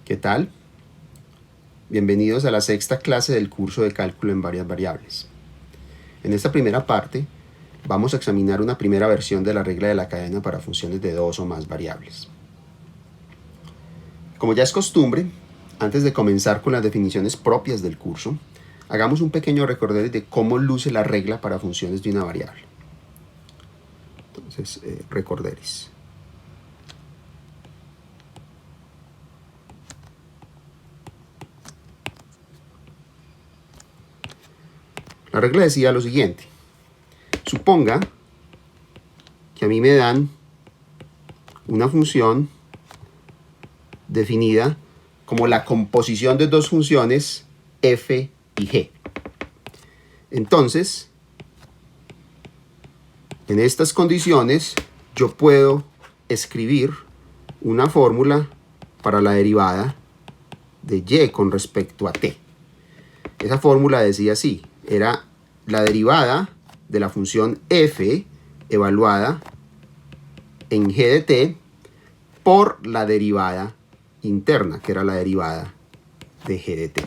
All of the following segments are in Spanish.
¿Qué tal? Bienvenidos a la sexta clase del curso de cálculo en varias variables. En esta primera parte vamos a examinar una primera versión de la regla de la cadena para funciones de dos o más variables. Como ya es costumbre, antes de comenzar con las definiciones propias del curso, hagamos un pequeño recorderis de cómo luce la regla para funciones de una variable. Entonces, recorderis. La regla decía lo siguiente: suponga que a mí me dan una función definida como la composición de dos funciones f y g. Entonces, en estas condiciones, yo puedo escribir una fórmula para la derivada de y con respecto a t. Esa fórmula decía así: era la derivada de la función f evaluada en g de t por la derivada interna, que era la derivada de g de t.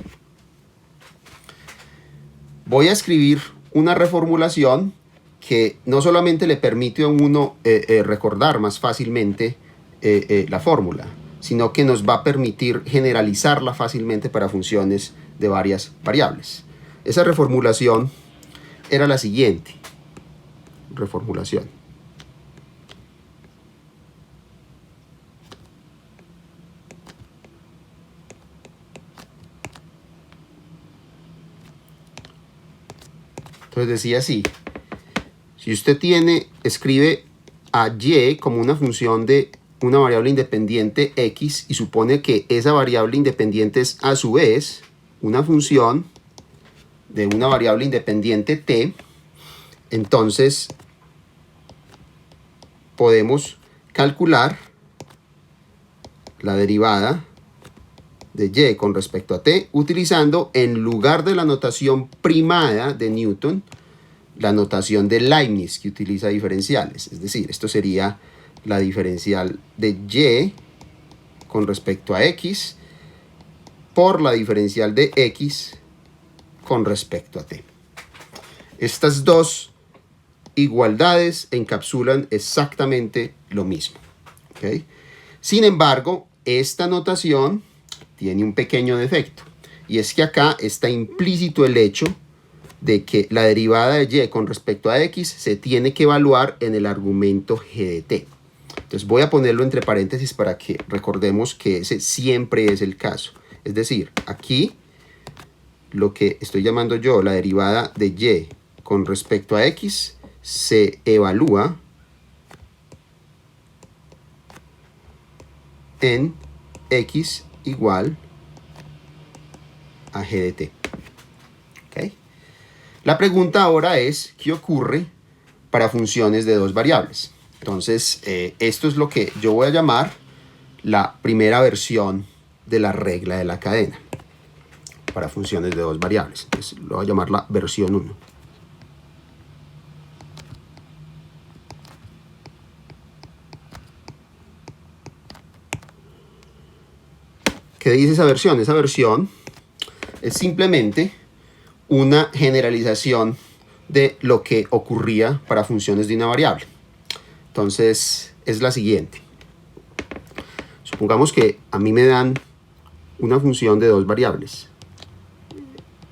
Voy a escribir una reformulación que no solamente le permite a uno recordar más fácilmente la fórmula, sino que nos va a permitir generalizarla fácilmente para funciones de varias variables. Esa reformulación era la siguiente. Reformulación. Entonces decía así: si usted escribe a y como una función de una variable independiente x y supone que esa variable independiente es a su vez una función de una variable independiente t, entonces podemos calcular la derivada de y con respecto a t utilizando, en lugar de la notación primada de Newton, la notación de Leibniz, que utiliza diferenciales. Es decir, esto sería la diferencial de y con respecto a x por la diferencial de x con respecto a t. Estas dos igualdades encapsulan exactamente lo mismo. ¿Okay? Sin embargo, esta notación tiene un pequeño defecto, y es que acá está implícito el hecho de que la derivada de y con respecto a x se tiene que evaluar en el argumento g de t. Entonces voy a ponerlo entre paréntesis para que recordemos que ese siempre es el caso. Es decir, aquí lo que estoy llamando yo la derivada de y con respecto a x se evalúa en x igual a g de t. ¿Okay? La pregunta ahora es: ¿qué ocurre para funciones de dos variables? Entonces, esto es lo que yo voy a llamar la primera versión de la regla de la cadena para funciones de dos variables. Entonces, lo voy a llamar la versión 1. ¿Qué dice esa versión? Esa versión es simplemente una generalización de lo que ocurría para funciones de una variable. Entonces, es la siguiente. Supongamos que a mí me dan una función de dos variables.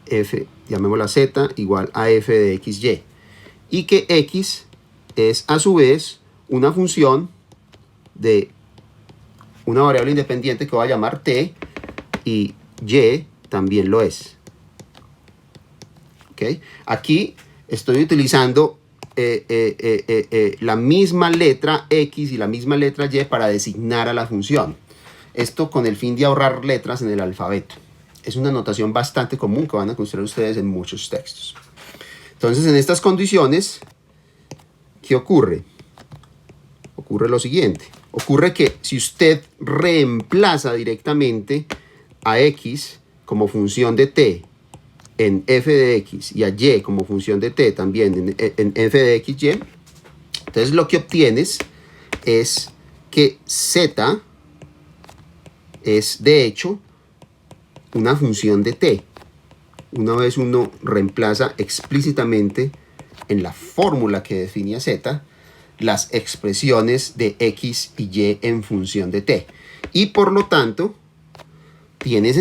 F, llamémosla z, igual a f de xy. Y que x es a su vez una función de una variable independiente que voy a llamar t, y y también lo es. ¿Okay? Aquí estoy utilizando la misma letra x y la misma letra y para designar a la función. Esto con el fin de ahorrar letras en el alfabeto. Es una notación bastante común que van a encontrar ustedes en muchos textos. Entonces, en estas condiciones, ¿qué ocurre? Ocurre lo siguiente. Ocurre que si usted reemplaza directamente a x como función de t en f de x y a y como función de t también en f de xy, entonces lo que obtienes es que z es de hecho una función de t. Una vez uno reemplaza explícitamente en la fórmula que define a z las expresiones de x y y en función de t. Y por lo tanto, tiene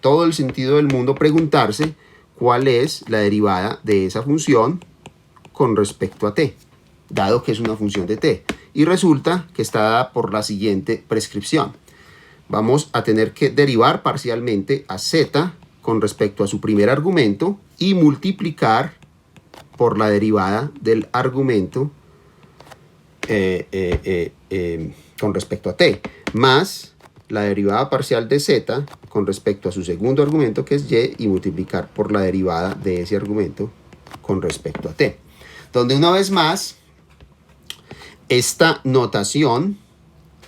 todo el sentido del mundo preguntarse cuál es la derivada de esa función con respecto a t, dado que es una función de t. Y resulta que está dada por la siguiente prescripción. Vamos a tener que derivar parcialmente a z con respecto a su primer argumento y multiplicar por la derivada del argumento con respecto a t, más la derivada parcial de z con respecto a su segundo argumento, que es y multiplicar por la derivada de ese argumento con respecto a t. Donde una vez más, esta notación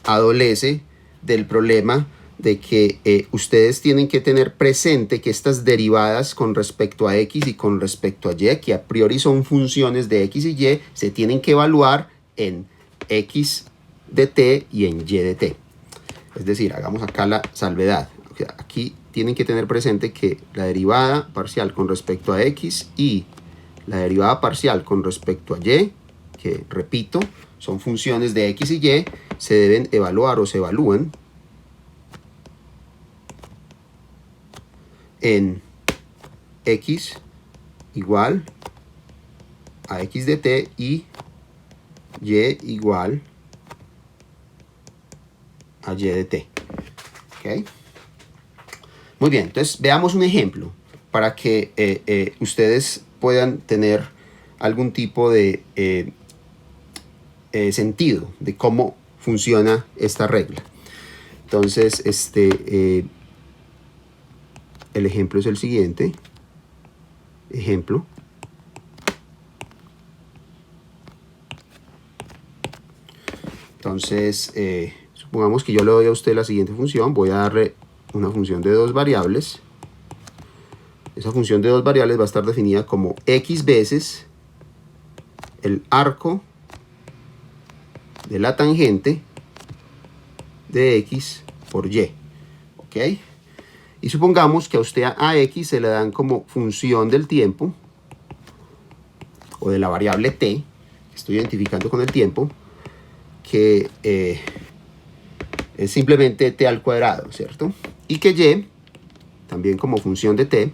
adolece del problema de que ustedes tienen que tener presente que estas derivadas con respecto a x y con respecto a y, que a priori son funciones de x y y, se tienen que evaluar en x de t y en y de t. Es decir, hagamos acá la salvedad. Aquí tienen que tener presente que la derivada parcial con respecto a x y la derivada parcial con respecto a y, que repito, son funciones de x y y, se deben evaluar o se evalúan en x igual a x de t y igual a y de t. ¿Okay? Muy bien, entonces veamos un ejemplo para que ustedes puedan tener algún tipo de sentido de cómo funciona esta regla. Entonces, el ejemplo es el siguiente. Ejemplo. Entonces, supongamos que yo le doy a usted la siguiente función. Voy a darle una función de dos variables. Esa función de dos variables va a estar definida como x veces el arco de la tangente de x por y. ¿Ok? Y supongamos que a usted a x se le dan como función del tiempo, o de la variable t, que estoy identificando con el tiempo, que es simplemente t al cuadrado, ¿cierto? Y que y, también como función de t,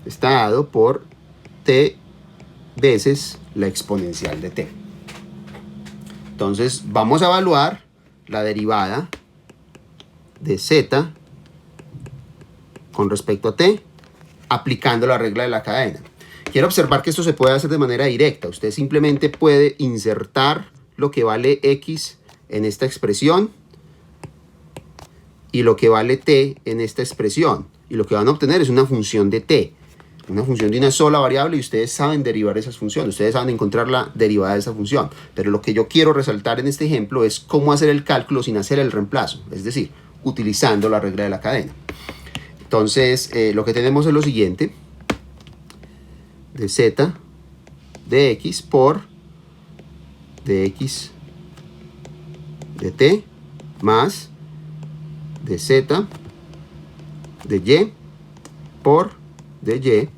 está dado por t veces la exponencial de t. Entonces vamos a evaluar la derivada de z con respecto a t aplicando la regla de la cadena. Quiero observar que esto se puede hacer de manera directa. Usted simplemente puede insertar lo que vale x en esta expresión y lo que vale t en esta expresión. Y lo que van a obtener es una función de t, una función de una sola variable, y ustedes saben derivar esas funciones, ustedes saben encontrar la derivada de esa función. Pero lo que yo quiero resaltar en este ejemplo es cómo hacer el cálculo sin hacer el reemplazo, es decir, utilizando la regla de la cadena. Entonces, lo que tenemos es lo siguiente: de z de x por dx de t más de z de y por de y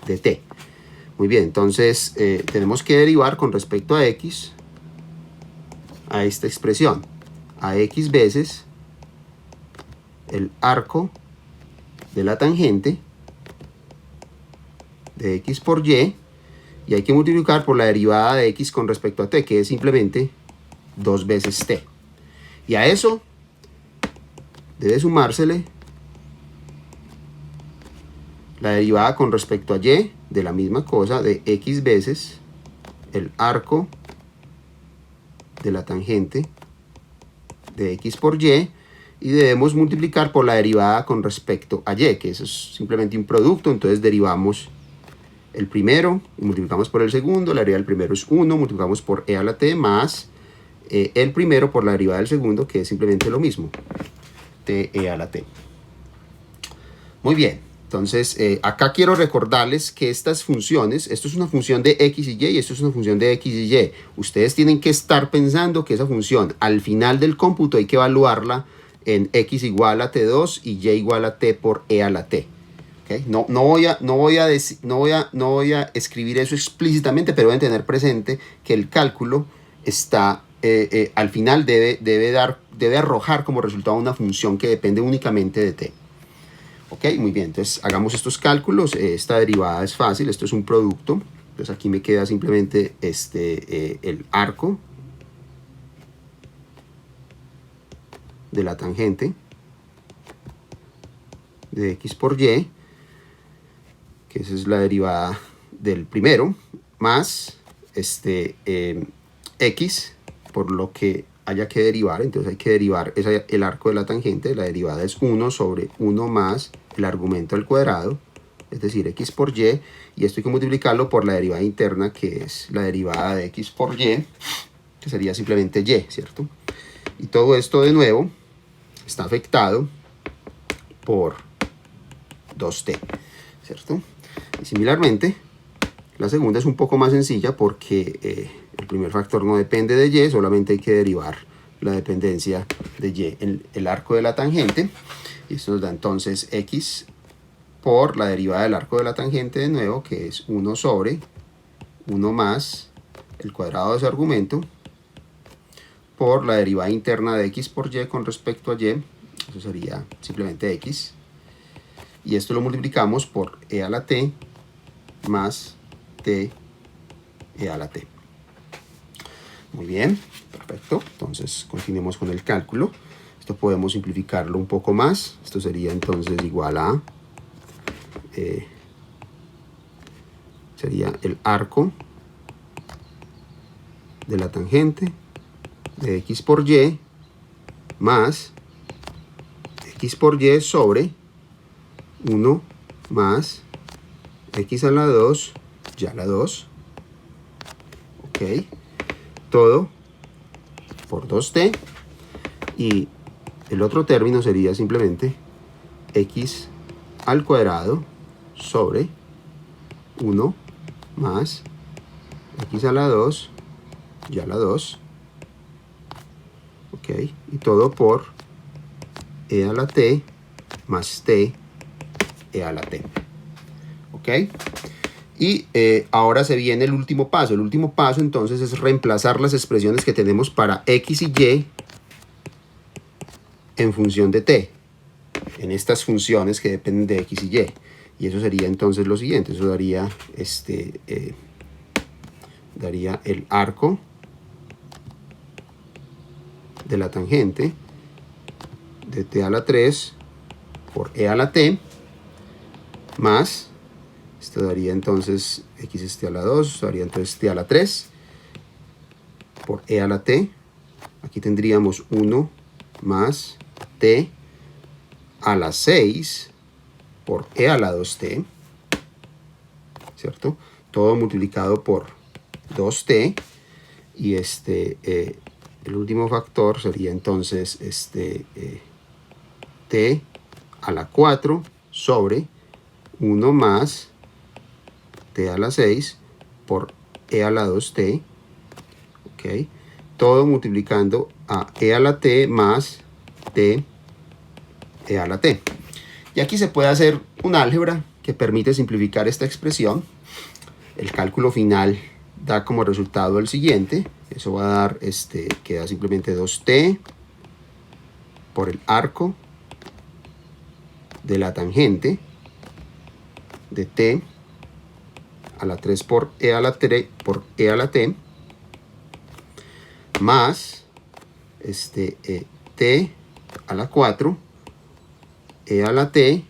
de t. Muy bien, entonces tenemos que derivar con respecto a x a esta expresión, a x veces el arco de la tangente de x por y hay que multiplicar por la derivada de x con respecto a t, que es simplemente 2 veces t. Y a eso debe sumársele la derivada con respecto a y de la misma cosa, de x veces el arco de la tangente de x por y debemos multiplicar por la derivada con respecto a y, que eso es simplemente un producto. Entonces derivamos el primero y multiplicamos por el segundo. La derivada del primero es 1, multiplicamos por e a la t más el primero por la derivada del segundo, que es simplemente lo mismo, t e a la t. Muy bien, Entonces, acá quiero recordarles que estas funciones, esto es una función de x y y, y esto es una función de x y y. Ustedes tienen que estar pensando que esa función, al final del cómputo, hay que evaluarla en x igual a t2 y y igual a t por e a la t. ¿Okay? No voy a escribir eso explícitamente, pero deben tener presente que el cálculo está, al final debe arrojar como resultado una función que depende únicamente de t. Ok, muy bien, entonces hagamos estos cálculos. Esta derivada es fácil, esto es un producto. Entonces aquí me queda simplemente el arco de la tangente de x por y, que esa es la derivada del primero, más x por lo que haya que derivar. Entonces hay que derivar el arco de la tangente. La derivada es 1 sobre 1 más el argumento al cuadrado, es decir, x por y, y esto hay que multiplicarlo por la derivada interna, que es la derivada de x por y, que sería simplemente y, ¿cierto? Y todo esto de nuevo está afectado por 2t, ¿cierto? Y similarmente, la segunda es un poco más sencilla porque el primer factor no depende de y, solamente hay que derivar la dependencia de y en el arco de la tangente. Y esto nos da entonces x por la derivada del arco de la tangente de nuevo, que es 1 sobre 1 más el cuadrado de ese argumento, por la derivada interna de x por y con respecto a y, eso sería simplemente x. Y esto lo multiplicamos por e a la t más t e a la t. Muy bien, perfecto. Entonces continuemos con el cálculo. Esto podemos simplificarlo un poco más. Esto sería entonces igual a sería el arco de la tangente de x por y más x por y sobre 1 más x a la 2 y a la 2. Ok, todo por 2t, y el otro término sería simplemente x al cuadrado sobre 1 más x a la 2 y a la 2. Ok, y todo por e a la t más t e a la t. Ok, y ahora se viene el último paso. El último paso entonces es reemplazar las expresiones que tenemos para x y y en función de t, en estas funciones que dependen de x y y. Y eso sería entonces lo siguiente. Eso daría daría el arco de la tangente de t a la 3 por e a la t, más, esto daría entonces x a la 2, daría entonces t a la 3 por e a la t. Aquí tendríamos 1 más t a la 6 por e a la 2t, ¿cierto? Todo multiplicado por 2t, y el último factor sería entonces t a la 4 sobre 1 más t a la 6 por e a la 2t. Ok, todo multiplicando a e a la t más t e a la t. Y aquí se puede hacer un álgebra que permite simplificar esta expresión. El cálculo final da como resultado el siguiente. Eso va a dar, queda simplemente 2t por el arco de la tangente de t a la 3 por e a la 3 por e a la t, más t a la 4 e a la t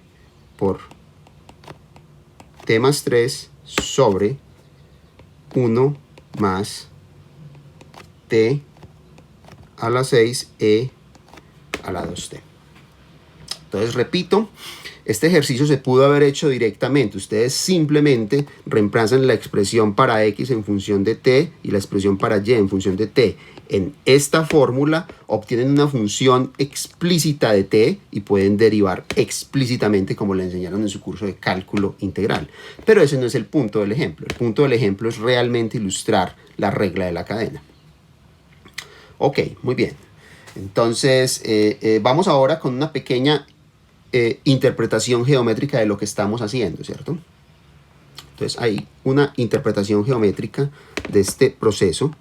por t más 3 sobre 1 más t a la 6 e a la 2t. Entonces, repito, este ejercicio se pudo haber hecho directamente. Ustedes simplemente reemplazan la expresión para x en función de t y la expresión para y en función de t. En esta fórmula obtienen una función explícita de t y pueden derivar explícitamente como le enseñaron en su curso de cálculo integral. Pero ese no es el punto del ejemplo. El punto del ejemplo es realmente ilustrar la regla de la cadena. Ok, muy bien. Entonces, vamos ahora con una pequeña interpretación geométrica de lo que estamos haciendo, ¿cierto? Entonces, hay una interpretación geométrica de este proceso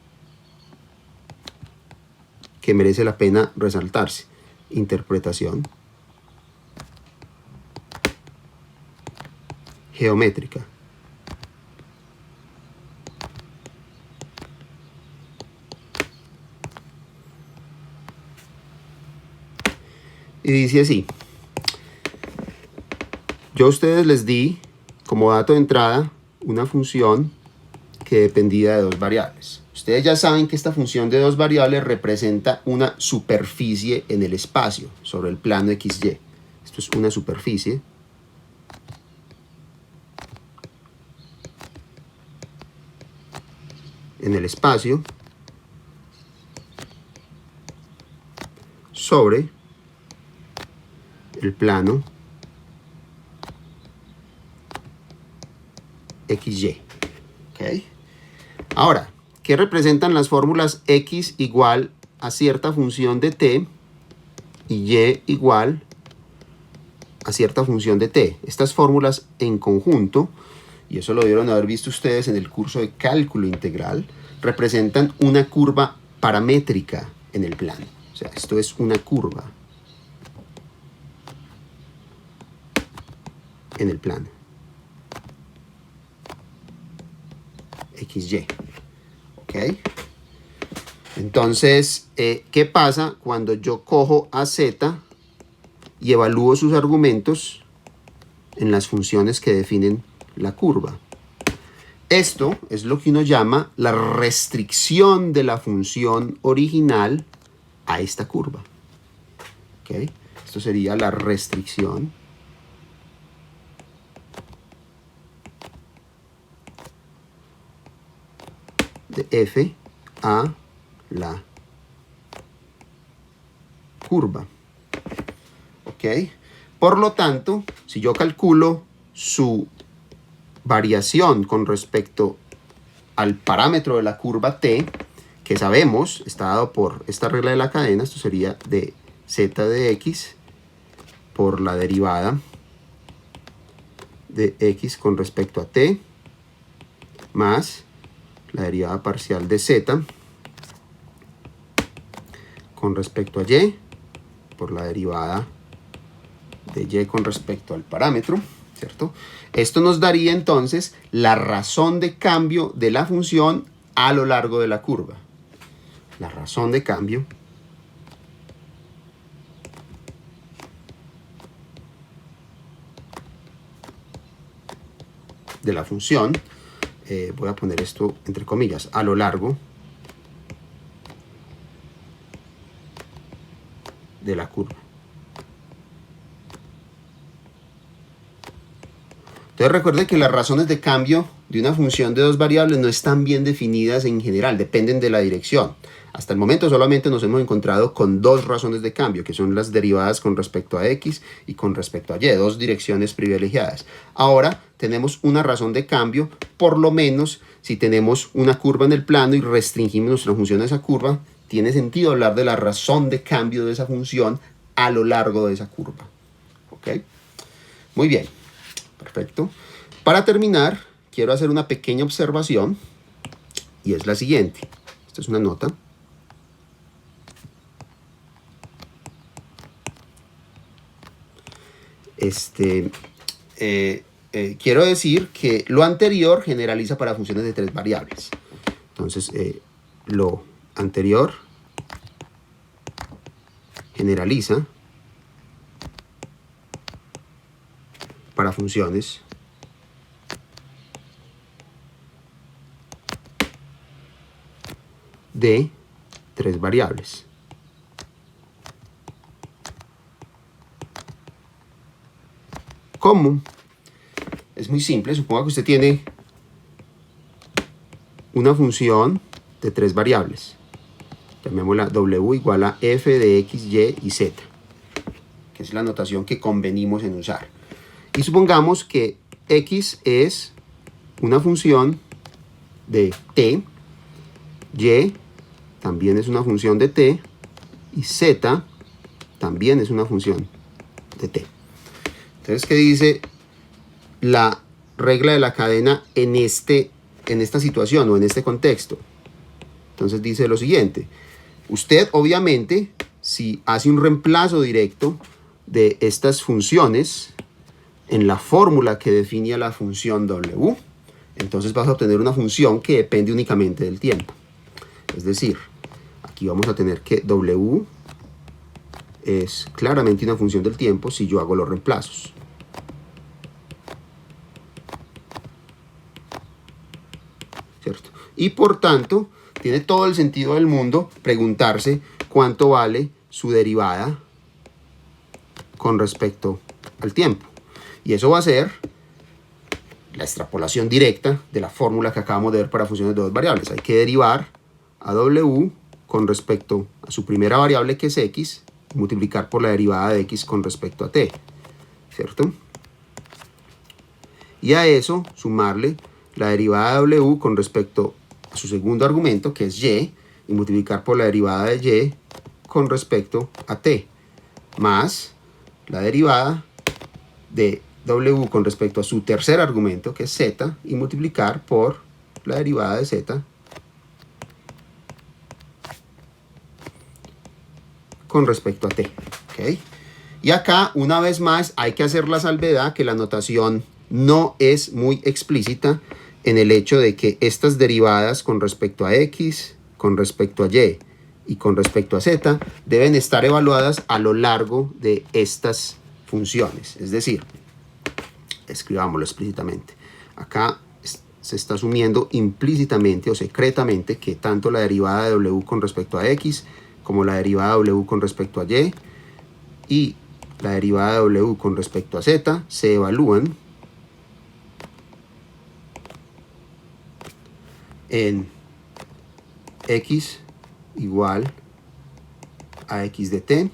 que merece la pena resaltarse. Interpretación geométrica. Y dice así: yo a ustedes les di como dato de entrada una función que dependía de dos variables. Ustedes ya saben que esta función de dos variables representa una superficie en el espacio sobre el plano XY. Esto es una superficie en el espacio sobre el plano XY. ¿Okay? Ahora, ¿qué representan las fórmulas x igual a cierta función de t y y igual a cierta función de t? Estas fórmulas en conjunto, y eso lo debieron haber visto ustedes en el curso de cálculo integral, representan una curva paramétrica en el plano. O sea, esto es una curva en el plano XY. ¿Ok? Entonces, ¿qué pasa cuando yo cojo a z y evalúo sus argumentos en las funciones que definen la curva? Esto es lo que uno llama la restricción de la función original a esta curva. ¿Okay? Esto sería la restricción de f a la curva. ¿Ok? Por lo tanto, si yo calculo su variación con respecto al parámetro de la curva t, que sabemos está dado por esta regla de la cadena, esto sería de z de x por la derivada de x con respecto a t más la derivada parcial de z con respecto a y por la derivada de y con respecto al parámetro, ¿cierto? Esto nos daría entonces la razón de cambio de la función a lo largo de la curva. La razón de cambio de la función, voy a poner esto entre comillas, a lo largo de la curva. Entonces recuerden que las razones de cambio de una función de dos variables no están bien definidas en general, dependen de la dirección. Hasta el momento solamente nos hemos encontrado con dos razones de cambio, que son las derivadas con respecto a x y con respecto a y, dos direcciones privilegiadas. Ahora tenemos una razón de cambio, por lo menos si tenemos una curva en el plano y restringimos nuestra función a esa curva, tiene sentido hablar de la razón de cambio de esa función a lo largo de esa curva. ¿Ok? Muy bien. Perfecto. Para terminar, quiero hacer una pequeña observación y es la siguiente. Esta es una nota. Quiero decir que lo anterior generaliza para funciones de tres variables. Entonces, lo anterior generaliza para funciones de tres variables. ¿Cómo? Es muy simple. Suponga que usted tiene una función de 3 variables. Llamémosla w igual a f de x, y y z, que es la notación que convenimos en usar. Y supongamos que x es una función de t, y también es una función de t, y z también es una función de t. Entonces, ¿qué dice la regla de la cadena en esta situación o en este contexto? Entonces dice lo siguiente: usted obviamente, si hace un reemplazo directo de estas funciones en la fórmula que definía la función w, entonces vas a obtener una función que depende únicamente del tiempo. Es decir, aquí vamos a tener que w es claramente una función del tiempo si yo hago los reemplazos. ¿Cierto? Y por tanto, tiene todo el sentido del mundo preguntarse cuánto vale su derivada con respecto al tiempo. Y eso va a ser la extrapolación directa de la fórmula que acabamos de ver para funciones de 2 variables. Hay que derivar a w con respecto a su primera variable, que es x, y multiplicar por la derivada de x con respecto a t, ¿cierto? Y a eso sumarle la derivada de w con respecto a su segundo argumento, que es y multiplicar por la derivada de y con respecto a t, más la derivada de w con respecto a su tercer argumento, que es z, y multiplicar por la derivada de z con respecto a t. ¿Okay? Y acá, una vez más, hay que hacer la salvedad que la notación no es muy explícita en el hecho de que estas derivadas con respecto a x, con respecto a y con respecto a z deben estar evaluadas a lo largo de estas funciones. Es decir, escribámoslo explícitamente. Acá se está asumiendo implícitamente o secretamente que tanto la derivada de w con respecto a x como la derivada de w con respecto a y la derivada de w con respecto a z se evalúan en x igual a x de t,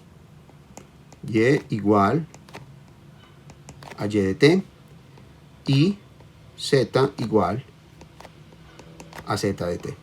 y igual a y de t y z igual a z de t.